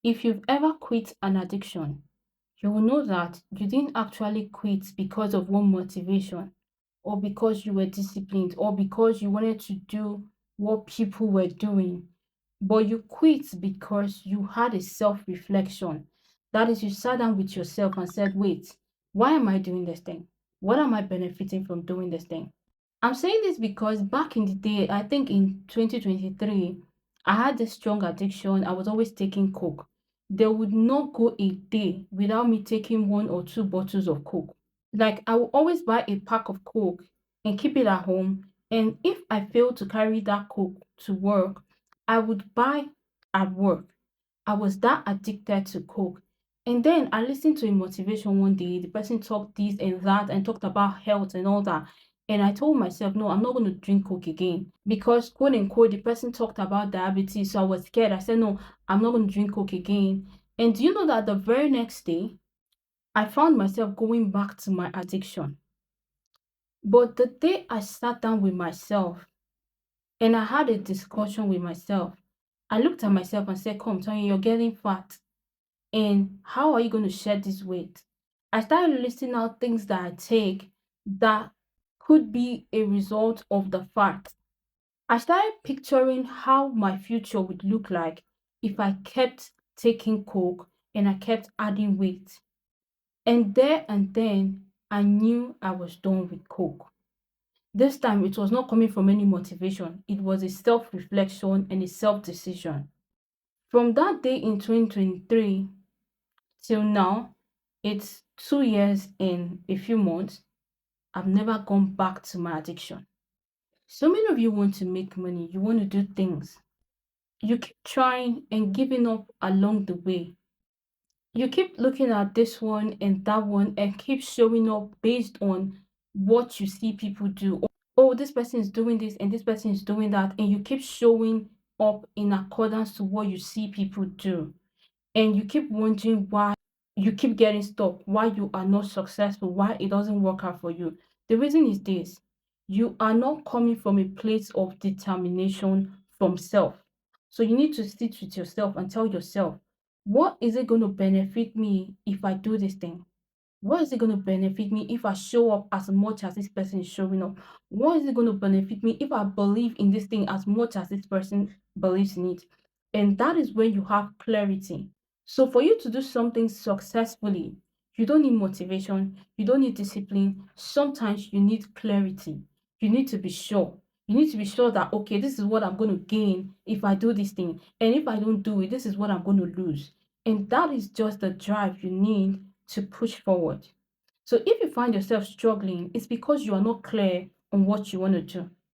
If you've ever quit an addiction, you will know that you didn't actually quit because of one motivation or because you were disciplined or because you wanted to do what people were doing, but you quit because you had a self reflection. That is, you sat down with yourself and said, wait, why am I doing this thing? What am I benefiting from doing this thing? I'm saying this because back in the day, I think in 2023, I had this strong addiction. I was always taking Coke. There would not go a day without me taking one or two bottles of Coke. Like I will always buy a pack of Coke and keep it at home. And if I fail to carry that Coke to work, I would buy at work. I was that addicted to Coke. And then I listened to a motivation one day. The person talked this and that and talked about health and all that. And I told myself, no, I'm not going to drink Coke again. Because, quote unquote, the person talked about diabetes. So I was scared. I said, no, I'm not going to drink Coke again. And do you know that the very next day, I found myself going back to my addiction. But the day I sat down with myself and I had a discussion with myself, I looked at myself and said, come, Tony, you're getting fat. And how are you going to shed this weight? I started listing out things that I take that could be a result of the fat. I started picturing how my future would look like if I kept taking Coke and I kept adding weight. And there and then, I knew I was done with Coke. This time, it was not coming from any motivation, it was a self reflection and a self decision. From that day in 2023 till now, it's 2 years and a few months, I've never gone back to my addiction. So many of you want to make money, you want to do things. You keep trying and giving up along the way. You keep looking at this one and that one and keep showing up based on what you see people do. Oh, this person is doing this and this person is doing that, and you keep showing up in accordance to what you see people do. And you keep wondering why you keep getting stuck, why you are not successful, why it doesn't work out for you. The reason is this: you are not coming from a place of determination from self. So you need to sit with yourself and tell yourself, what is it going to benefit me if I do this thing? What is it going to benefit me if I show up as much as this person is showing up? What is it going to benefit me if I believe in this thing as much as this person believes in it? And that is when you have clarity. So, for you to do something successfully, you don't need motivation, you don't need discipline. Sometimes you need clarity. You need to be sure. You need to be sure that, okay, this is what I'm going to gain if I do this thing. And if I don't do it, this is what I'm going to lose. And that is just the drive you need to push forward. So if you find yourself struggling, it's because you are not clear on what you want to do.